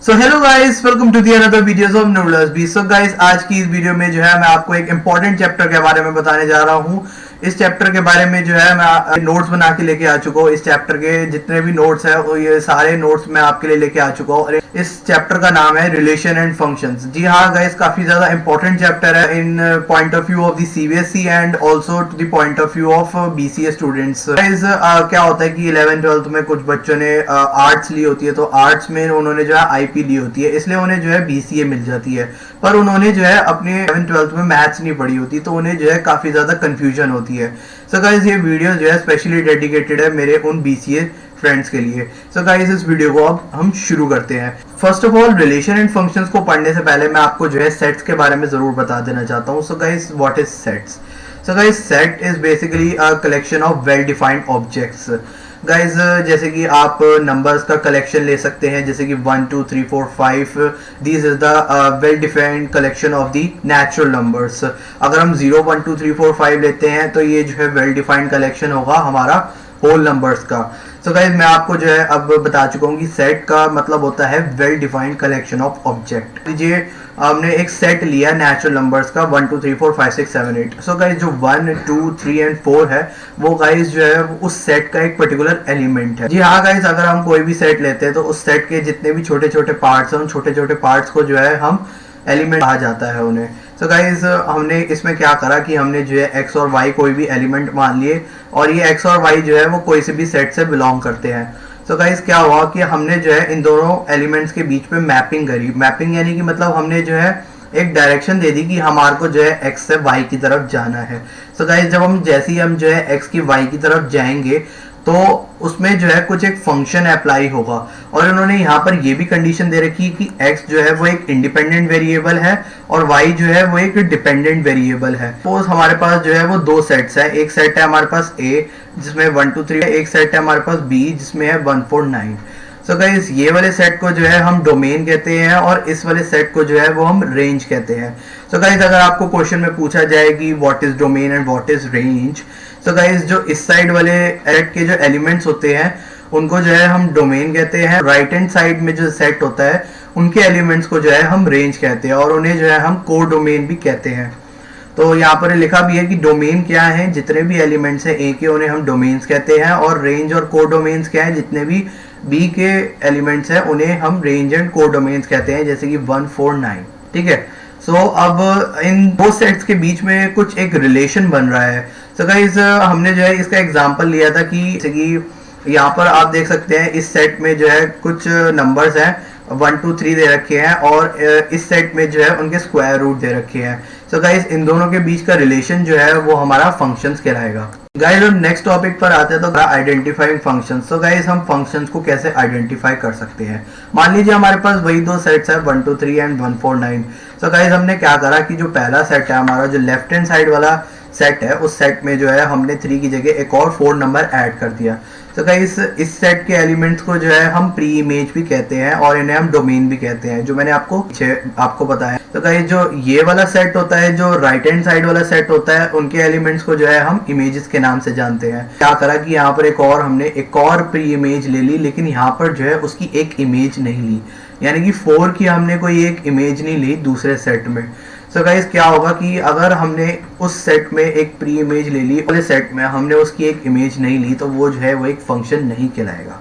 So hello guys, welcome to the another videos of noodles B. So guys, आज की इस video में जो है मैं आपको एक इंपॉर्टेंट चैप्टर के बारे में बताने जा रहा हूँ। इस चैप्टर के बारे में जो है मैं नोट्स बना के लेके आ चुका हूँ। इस चैप्टर के जितने भी नोट्स है वो ये सारे नोट्स मैं आपके लिए लेके आ चुका हूँ। और इस चैप्टर का नाम है रिलेशन एंड फंक्शंस। जी हाँ गाइस, काफी ज्यादा इंपॉर्टेंट चैप्टर है in point of view of the CBSE and also to the point of view of BCA students. Guys क्या होता है कि 11th-12th में कुछ बच्चों ने आर्ट्स ली होती है, तो आर्ट्स में उन्होंने जो है आईपी ली होती है, इसलिए उन्हें जो है बीसीए मिल जाती है। पर उन्होंने जो है अपने 11th-12th में मैथ्स नहीं पढ़ी होती, तो उन्हें जो है काफी ज्यादा कंफ्यूजन होती है। सो गाइस, ये वीडियो जो है स्पेशली डेडिकेटेड है मेरे उन बीसीए फ्रेंड्स के लिए। सो गाइस, इस वीडियो को अब हम शुरू करते हैं। First of all, relation and functions को पढ़ने से पहले मैं आपको जो है सेट्स के बारे में जरूर बता देना चाहता हूँ। So guys, what is sets? So guys, set is basically a collection of well defined objects. Guys, जैसे कि आप नंबर्स का कलेक्शन ले सकते हैं, जैसे कि 1 2 3 4 5। This is the well defined collection of the natural numbers. अगर हम 0 1 2 3 4 5 लेते हैं तो ये जो है वेल डिफाइंड कलेक्शन होगा हमारा होल नंबर्स का। सो गाइज, मैं आपको जो है अब बता चुका हूँ कि सेट का मतलब होता है well defined collection of object. लीजिए, हमने एक सेट लिया नेचुरल नंबर्स का 1 2 3 4 5 6 7 8। सो गाइज, जो 1 2 3 एंड 4 है वो गाइज जो है उस सेट का एक पर्टिकुलर एलिमेंट है। जी हाँ गाइज, अगर हम कोई भी सेट लेते हैं तो उस सेट के जितने भी छोटे छोटे पार्ट्स हैं उन छोटे छोटे पार्ट्स को जो है हम एलिमेंट कहा जाता है उन्हें। सो गाइज, हमने इसमें क्या करा कि हमने जो है एक्स और वाई कोई भी एलिमेंट मान लिए, और ये एक्स और वाई जो है वो कोई से भी सेट से बिलोंग करते हैं। सो गाइज, क्या हुआ कि हमने जो है इन दोनों एलिमेंट्स के बीच में मैपिंग करी। मैपिंग यानी कि मतलब हमने जो है एक डायरेक्शन दे दी कि हमारे को जो है एक्स से वाई की तरफ जाना है। सो गाइज, जब हम जैसे ही हम जो है एक्स की वाई की तरफ जाएंगे तो उसमें जो है कुछ एक फंक्शन अप्लाई होगा। और उन्होंने यहाँ पर ये भी कंडीशन दे रखी है कि x जो है वो एक इंडिपेंडेंट वेरिएबल है और y जो है वो एक डिपेंडेंट वेरिएबल है। तो हमारे पास जो है वो दो सेट्स है। एक सेट है हमारे पास a जिसमें 1 2 3 है, एक सेट है हमारे पास b जिसमें है 1 4 9। सो गाइस, ये वाले सेट को जो है हम डोमेन कहते हैं और इस वाले सेट को जो है वो हम रेंज कहते हैं। सो गाइस, अगर आपको क्वेश्चन में पूछा जाए कि what is domain and what is range, so guys जो इस साइड वाले सेट के जो एलिमेंट्स होते हैं उनको जो है हम डोमेन कहते हैं। राइट हैंड साइड में जो सेट होता है उनके एलिमेंट्स को जो है हम रेंज कहते हैं, और उन्हें जो है हम को डोमेन भी कहते हैं। तो यहाँ पर लिखा भी है कि डोमेन क्या है, जितने भी एलिमेंट्स हैं ए के उन्हें हम डोमेन्स कहते हैं, और रेंज और को डोमेन्स क्या है, जितने भी बी के एलिमेंट्स हैं उन्हें हम रेंज एंड को डोमेन्स कहते हैं, जैसे कि 1 4 9। ठीक है। सो अब इन दो सेट्स के बीच में कुछ एक रिलेशन बन रहा है। सो गाइस, हमने जो है इसका एग्जांपल लिया था कि जैसे कि यहाँ पर आप देख सकते हैं इस सेट में जो है कुछ नंबर्स हैं 1 2 3 दे रखे हैं, और इस सेट में जो है उनके स्क्वायर रूट दे रखे हैं। सो गाइस, इन दोनों के बीच का रिलेशन जो है वो हमारा फंक्शंस कहलाएगा। गाइस, हम नेक्स्ट टॉपिक पर आते हैं तो आइडेंटिफाइंग फंक्शंस। सो गाइस, हम फंक्शंस को कैसे आइडेंटिफाई कर सकते हैं? मान लीजिए हमारे पास वही दो सेट्स है 1 2 3 एंड 1 4 9। सो गाइस, हमने क्या करा कि जो पहला सेट है हमारा, जो लेफ्ट हैंड साइड वाला सेट है, उस सेट में जो है हमने 3 की जगह एक और 4 नंबर ऐड कर दिया। तो गाइस, इस सेट के एलिमेंट्स को जो है हम प्री इमेज भी कहते हैं और इन्हें हम डोमेन भी कहते हैं, जो मैंने आपको बताया। तो गाइस, जो ये वाला सेट होता है, जो राइट हैंड साइड वाला सेट होता है, उनके एलिमेंट्स को जो है हम इमेजेस के नाम से जानते हैं। क्या करा कि यहाँ पर हमने एक और प्री इमेज ले ली, लेकिन यहाँ पर जो है उसकी एक इमेज नहीं ली, यानी कि 4 की हमने कोई एक इमेज नहीं ली दूसरे सेट में। सो गाइस, क्या होगा कि अगर हमने उस सेट में एक प्री इमेज ले ली, वाले सेट में हमने उसकी एक इमेज नहीं ली, तो वो जो है वो एक फंक्शन नहीं कहलाएगा।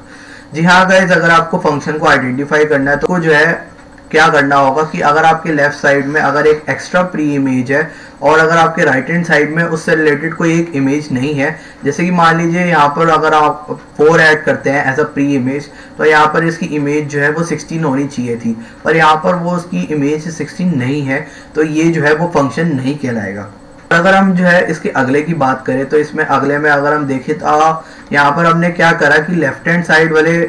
जी हाँ गाइस, अगर आपको फंक्शन को आइडेंटिफाई करना है तो जो है क्या करना होगा कि अगर आपके लेफ्ट साइड में अगर एक एक्स्ट्रा प्री इमेज है और अगर आपके राइट हैंड साइड में उससे रिलेटेड कोई एक इमेज नहीं है, जैसे कि मान लीजिए यहाँ पर अगर आप 4 ऐड करते हैं एज अ प्री इमेज, तो यहाँ पर इसकी इमेज जो है वो 16 होनी चाहिए थी, पर यहाँ पर वो उसकी इमेज 16 नहीं है, तो ये जो है वो फंक्शन नहीं कहलाएगा। अगर हम जो है इसके अगले की बात करें तो इसमें अगले में अगर हम देखें तो यहाँ पर हमने क्या करा कि लेफ्ट हैंड साइड वाले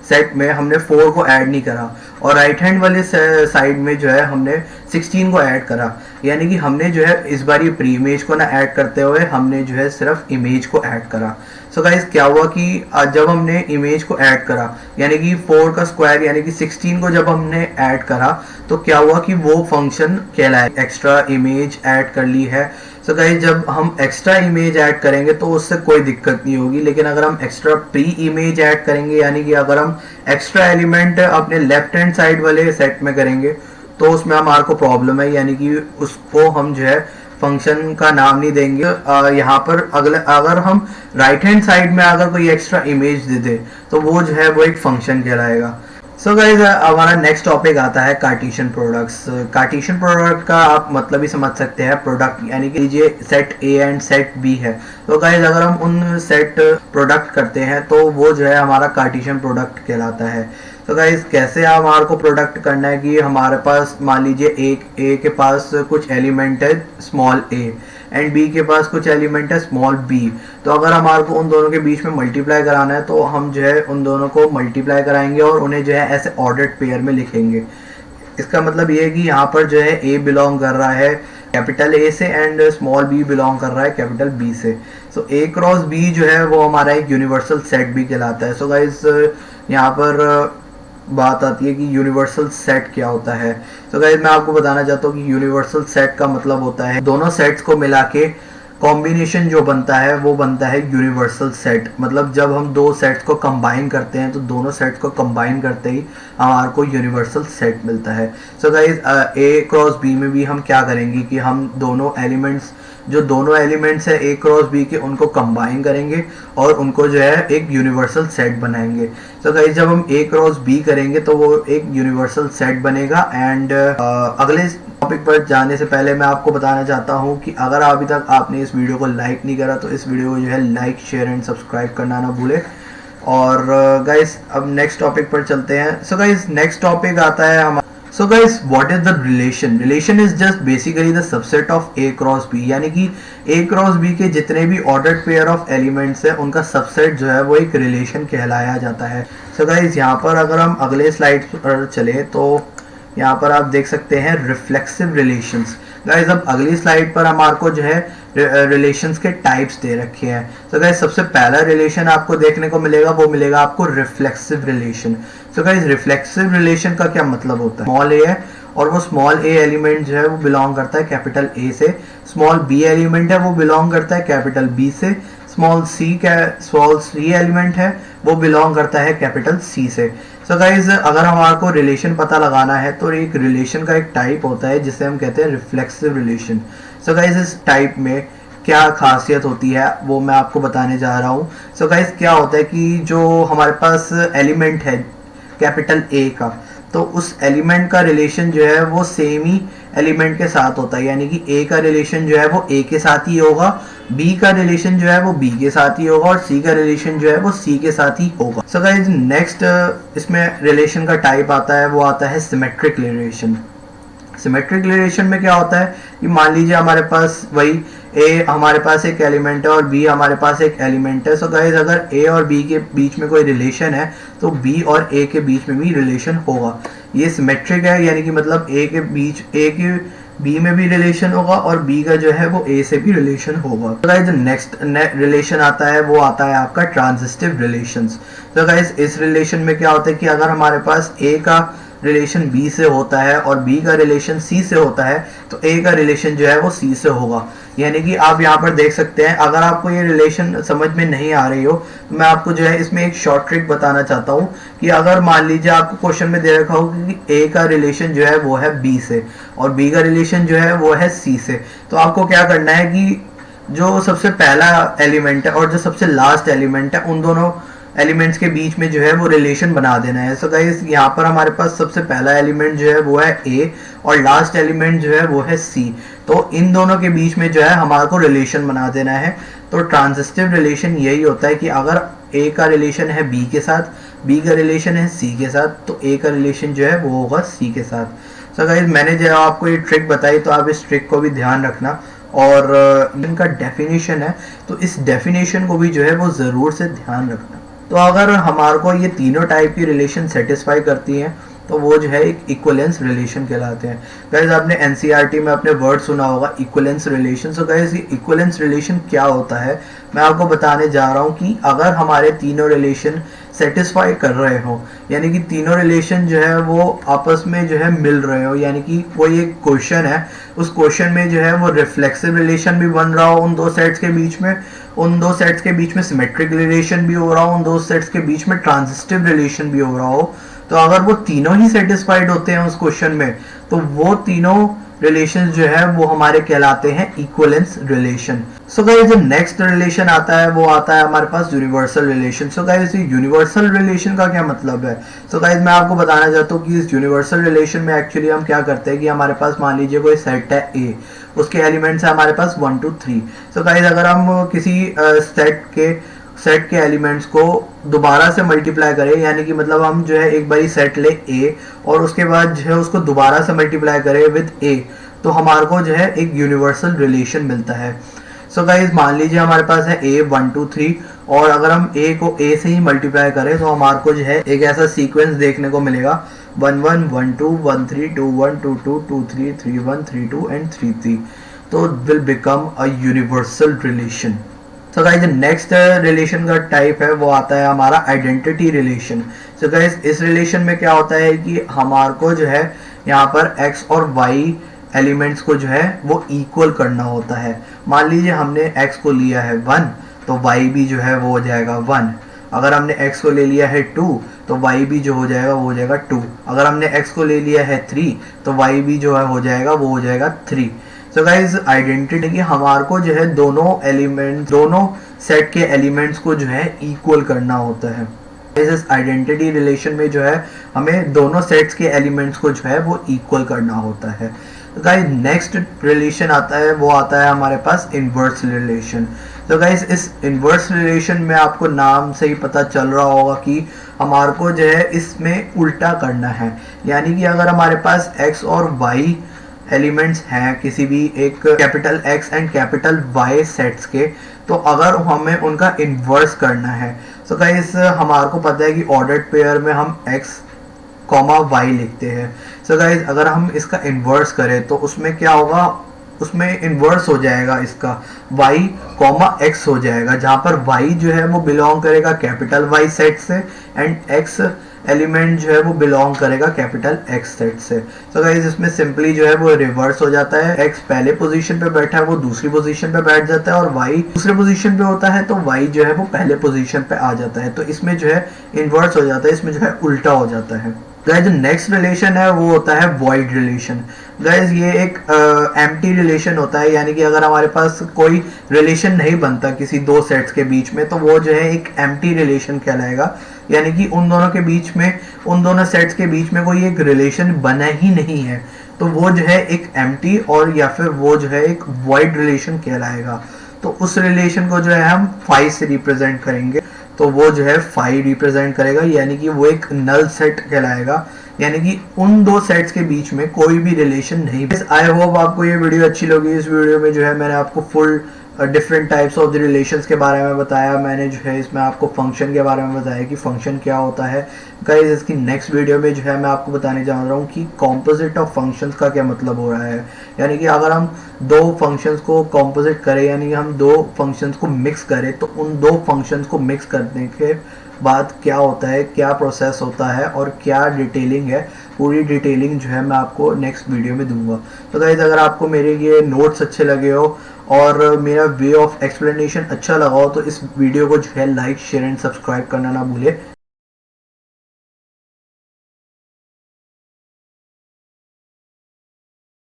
सेट में हमने 4 को ऐड नहीं करा, और राइट हैंड वाले साइड में जो है हमने 16 को ऐड करा, यानी कि हमने जो है इस बार ये प्री इमेज को ना ऐड करते हुए हमने जो है सिर्फ इमेज को ऐड करा। सो गाइस क्या हुआ कि जब हमने इमेज को ऐड करा यानी कि 4 का स्क्वायर यानी कि 16 को जब हमने ऐड करा तो क्या हुआ कि वो फंक्शन कहलाया एक्स्ट्रा इमेज ऐड कर ली है। सो गाइस जब हम एक्स्ट्रा इमेज ऐड करेंगे तो उससे कोई दिक्कत नहीं होगी, लेकिन अगर हम एक्स्ट्रा प्री इमेज ऐड करेंगे यानी कि अगर हम एक्स्ट्रा एलिमेंट अपने लेफ्ट हैंड साइड वाले सेट में करेंगे तो उसमें हमारे को प्रॉब्लम है, यानी कि उसको हम जो है फंक्शन का नाम नहीं देंगे। यहाँ पर अगर हम राइट हैंड साइड में अगर कोई एक्स्ट्रा इमेज दे दे तो वो जो है वो एक फंक्शन कहलाएगा। सो गाइस हमारा नेक्स्ट टॉपिक आता है कार्टेशियन प्रोडक्ट्स। कार्टेशियन प्रोडक्ट का आप मतलब ही समझ सकते हैं, प्रोडक्ट यानी कि ये set A and set B है। तो गाइस अगर हम उन सेट प्रोडक्ट करते हैं तो वो जो है हमारा कार्टेशियन प्रोडक्ट कहलाता है। तो गाइस कैसे हमारे को प्रोडक्ट करना है कि हमारे पास मान लीजिए एक ए के पास कुछ एलिमेंट है स्मॉल ए एंड बी के पास कुछ एलिमेंट है स्मॉल बी। तो अगर हमारे को उन दोनों के बीच में मल्टीप्लाई कराना है तो हम जो है उन दोनों को मल्टीप्लाई कराएंगे और उन्हें जो है ऐसे ऑर्डर्ड पेयर में लिखेंगे। इसका मतलब ये है कि यहाँ पर जो है ए बिलोंग कर रहा है कैपिटल ए से एंड स्मॉल बी बिलोंग कर रहा है कैपिटल बी से। सो ए क्रॉस बी जो है वो हमारा एक यूनिवर्सल सेट भी कहलाता है। सो गाइस यहाँ पर बात आती है कि यूनिवर्सल सेट क्या होता है। तो गाइस मैं आपको बताना चाहता हूँ कि यूनिवर्सल सेट का मतलब होता है दोनों सेट्स को मिला के कॉम्बिनेशन जो बनता है वो बनता है यूनिवर्सल सेट। मतलब जब हम दो सेट्स को कंबाइन करते हैं तो दोनों सेट्स को कंबाइन करते ही हमारे को यूनिवर्सल सेट मिलता है। सो गाइस ए क्रॉस बी में भी हम क्या करेंगे कि हम दोनों एलिमेंट्स है ए क्रॉस बी के उनको कंबाइन करेंगे और उनको जो है एक यूनिवर्सल सेट बनाएंगे। तो गाइस जब हम ए क्रॉस बी करेंगे तो वो एक यूनिवर्सल सेट बनेगा। एंड अगले टॉपिक पर जाने से पहले मैं आपको बताना चाहता हूँ कि अगर अभी तक आपने इस वीडियो को लाइक नहीं करा तो इस वीडियो को जो है लाइक शेयर एंड सब्सक्राइब करना ना भूले। और गाइस अब नेक्स्ट टॉपिक पर चलते हैं। सो गाइस नेक्स्ट टॉपिक आता है हमारा So guys, what is the relation? Relation is just basically the subset of A cross B, यानी कि A cross B के जितने भी ordered pair of elements है उनका सबसेट जो है वो एक relation कहलाया जाता है। So guys यहाँ पर अगर हम अगले स्लाइड पर चले तो यहाँ पर आप देख सकते हैं रिफ्लेक्सिव रिलेशंस। गाइस अब अगली स्लाइड पर हमारे को जो है रिलेशंस के टाइप्स दे रखे हैं। तो गाइस सबसे पहला रिलेशन आपको देखने को मिलेगा वो मिलेगा आपको रिफ्लेक्सिव रिलेशन। तो गाइस रिफ्लेक्सिव रिलेशन का क्या मतलब होता है, स्मॉल ए है और वो स्मॉल ए एलिमेंट जो है वो बिलोंग करता है कैपिटल ए से, स्मॉल बी एलिमेंट है वो बिलोंग करता है कैपिटल बी से, स्मॉल सी एलिमेंट है वो बिलोंग करता है कैपिटल सी से। सो गाइज अगर हमारे को रिलेशन पता लगाना है तो एक रिलेशन का एक टाइप होता है जिसे हम कहते हैं रिफ्लेक्सिव रिलेशन। सो गाइज इस टाइप में क्या खासियत होती है वो मैं आपको बताने जा रहा हूँ। सो गाइज क्या होता है कि जो हमारे पास एलिमेंट है कैपिटल ए का तो उस एलिमेंट का रिलेशन जो है वो सेम ही एलिमेंट के साथ होता है, यानी कि ए का रिलेशन जो है वो ए के साथ ही होगा, बी का रिलेशन जो है वो बी के साथ ही होगा और सी का रिलेशन जो है वो सी के साथ ही होगा। सो गाइस नेक्स्ट इसमें रिलेशन का टाइप आता है वो आता है सिमेट्रिक रिलेशन। सिमेट्रिक रिलेशन में क्या होता है कि मान लीजिए हमारे पास वही ए हमारे पास एक एलिमेंट है और बी हमारे पास एक एलिमेंट है। सो गाइस अगर ए और बी के बीच में कोई रिलेशन है तो बी और ए के बीच में भी रिलेशन होगा। ये सिमेट्रिक है, यानी कि मतलब ए के बी में भी रिलेशन होगा और बी का जो है वो ए से भी रिलेशन होगा। तो गाइस नेक्स्ट रिलेशन आता है वो आता है आपका ट्रांजिस्टिव रिलेशंस। तो गाइस इस रिलेशन में क्या होता है कि अगर हमारे पास ए का रिलेशन बी से होता है और बी का रिलेशन सी से होता है तो ए का रिलेशन जो है वो सी से होगा। यानी कि आप यहाँ पर देख सकते हैं, अगर आपको ये रिलेशन समझ में नहीं आ रही हो तो मैं आपको जो है इसमें एक शॉर्ट ट्रिक बताना चाहता हूँ कि अगर मान लीजिए आपको क्वेश्चन में दे रखा हो कि ए का रिलेशन जो है वो है बी से और बी का रिलेशन जो है वो है सी से, तो आपको क्या करना है कि जो सबसे पहला एलिमेंट है और जो सबसे लास्ट एलिमेंट है उन दोनों एलिमेंट्स के बीच में जो है वो रिलेशन बना देना है। सो गाइस यहाँ पर हमारे पास सबसे पहला एलिमेंट जो है वो है ए और लास्ट एलिमेंट जो है वो है सी, तो इन दोनों के बीच में जो है हमारे को रिलेशन बना देना है। तो ट्रांजिस्टिव रिलेशन यही होता है कि अगर ए का रिलेशन है बी के साथ, बी का रिलेशन है सी के साथ, तो ए का रिलेशन जो है वो होगा सी के साथ। सो गाइस मैंने जो आपको ये ट्रिक बताई तो आप इस ट्रिक को भी ध्यान रखना। और इनका डेफिनेशन है तो इस डेफिनेशन को भी जो है वो ज़रूर से ध्यान रखना। तो अगर हमारे को ये तीनों टाइप की रिलेशन सेटिस्फाई करती हैं तो वो जो है एक इक्विवेलेंस रिलेशन कहलाते हैं। गाइस आपने एनसीईआरटी में अपने वर्ड सुना होगा इक्विवेलेंस रिलेशन। सो गाइस ये इक्विवेलेंस रिलेशन क्या होता है मैं आपको बताने जा रहा हूँ कि अगर हमारे तीनों रिलेशन सेटिस्फाई कर रहे हो, यानी कि तीनों रिलेशन जो है वो आपस में जो है मिल रहे हो, यानी कि कोई एक क्वेश्चन है, उस क्वेश्चन में जो है वो रिफ्लेक्सिव रिलेशन भी बन रहा हो उन दो सेट्स के बीच में, उन दो सेट्स के बीच में सिमेट्रिक रिलेशन भी हो रहा हो, उन दो सेट्स के बीच में ट्रांजिस्टिव रिलेशन भी हो रहा हो, तो अगर वो तीनों ही सेटिस्फाइड होते हैं उस क्वेश्चन में, तो वो तीनों रिलेशन जो है वो हमारे कहलाते हैं इक्विवेलेंस रिलेशन। सो गाइस जो नेक्स्ट रिलेशन आता है वो आता है हमारे पास universal relation. So guys universal relation का क्या मतलब है? सो गाइस मैं आपको बताना चाहता हूँ कि इस यूनिवर्सल रिलेशन में एक्चुअली हम क्या करते हैं कि हमारे पास मान लीजिए कोई सेट है ए, उसके एलिमेंट्स है हमारे पास 1 2 3। सो गाइस अगर हम किसी सेट के एलिमेंट्स को दोबारा से मल्टीप्लाई करें, यानी कि मतलब हम जो है एक बारी सेट ले ए और उसके बाद जो है उसको दोबारा से मल्टीप्लाई करें विद ए, तो हमारे को जो है एक यूनिवर्सल रिलेशन मिलता है। सो गाइस मान लीजिए हमारे पास है ए 1 2 3 और अगर हम ए को ए से ही मल्टीप्लाई करें तो हमारे को जो है एक ऐसा सीक्वेंस देखने को मिलेगा 1 1 1 2 1 3 2 1 2 2 2 3 3 1 3 2 एंड 3 3, तो will become a universal relation. So guys next relation का टाइप है वो आता है हमारा आइडेंटिटी रिलेशन। सो गाइस इस रिलेशन में क्या होता है कि हमारे को जो है यहाँ पर x और y एलिमेंट्स को जो है वो इक्वल करना होता है। मान लीजिए हमने x को लिया है 1 तो y भी जो है वो हो जाएगा 1। अगर हमने x को ले लिया है 2 तो y भी जो हो जाएगा वो हो जाएगा 2। अगर हमने x को ले लिया है 3 तो y भी जो है हो जाएगा वो हो जाएगा 3। सो गाइज आइडेंटिटी की हमारे को जो है दोनों एलिमेंट, दोनों सेट के एलिमेंट्स को जो है इक्वल करना होता है। इस आइडेंटिटी रिलेशन में जो है हमें दोनों सेट्स के एलिमेंट्स को जो है वो इक्वल करना होता है। तो गाइज नेक्स्ट रिलेशन आता है वो आता है हमारे पास इनवर्स रिलेशन। तो गाइज इस इनवर्स रिलेशन में आपको नाम से ही पता चल रहा होगा कि हमारे को जो है इसमें उल्टा करना है, यानी कि अगर हमारे पास x और y एलिमेंट्स हैं किसी भी एक capital X and capital Y sets के, तो अगर हमें उनका इन्वर्स करना है, तो गाइस हमारे को पता है कि ऑर्डर्ड पेयर में हम x कॉमा y लिखते हैं। सो गाइस अगर हम इसका इन्वर्स करें तो उसमें क्या होगा, उसमें इन्वर्स हो जाएगा इसका y कॉमा x हो जाएगा, जहाँ पर y जो है वो बिलोंग करेगा कैपिटल Y सेट से एंड x एलिमेंट जो है वो बिलोंग करेगा कैपिटल X सेट से। तो गाइस इसमें सिंपली जो है वो रिवर्स हो जाता है, X पहले पोजीशन पे बैठा है वो दूसरी पोजीशन पे बैठ जाता है और Y दूसरे पोजीशन पे होता है तो Y जो है वो पहले पोजीशन पे आ जाता है, तो इसमें जो है इन्वर्स हो जाता है, इसमें जो है उल्टा हो जाता है। गाइस जो नेक्स्ट रिलेशन है वो होता है वॉइड रिलेशन। गाइस ये एक एम्प्टी रिलेशन होता है, यानी कि अगर हमारे पास कोई रिलेशन नहीं बनता किसी दो सेट्स के बीच में तो वो जो है एक एम्प्टी रिलेशन कहलाएगा, यानी कि उन दोनों के बीच में, उन दोनों सेट्स के बीच में कोई एक रिलेशन बना ही नहीं है, तो वो जो है एक एम्प्टी और या फिर वो जो है एक वॉइड रिलेशन कहलाएगा। तो उस रिलेशन को जो है हम फाई से रिप्रेजेंट करेंगे, तो वो जो है फाई रिप्रेजेंट करेगा, यानी कि वो एक नल सेट कहलाएगा, यानी कि उन दो सेट्स के बीच में कोई भी रिलेशन नहीं। आई होप आपको ये वीडियो अच्छी लगी। इस वीडियो में जो है मैंने आपको full different types of the relations के बारे में बताया। मैंने जो है इसमें आपको फंक्शन के बारे में बताया कि फंक्शन क्या होता है। गाइस इसकी नेक्स्ट वीडियो में जो है मैं आपको बताने जा रहा हूँ कि कॉम्पोजिट ऑफ फंक्शंस का क्या मतलब हो रहा है, यानी कि अगर हम दो फंक्शंस को कॉम्पोजिट करें, यानी कि हम दो फंक्शंस को मिक्स करें, तो उन दो फंक्शंस को मिक्स करने के बाद क्या होता है, क्या प्रोसेस होता है और क्या डिटेलिंग है, पूरी डिटेलिंग जो है मैं आपको नेक्स्ट वीडियो में दूंगा। तो गाइस अगर आपको मेरे ये नोट्स अच्छे लगे हो और मेरा वे ऑफ एक्सप्लेनेशन अच्छा लगा हो तो इस वीडियो को जो है लाइक शेयर एंड सब्सक्राइब करना ना भूले।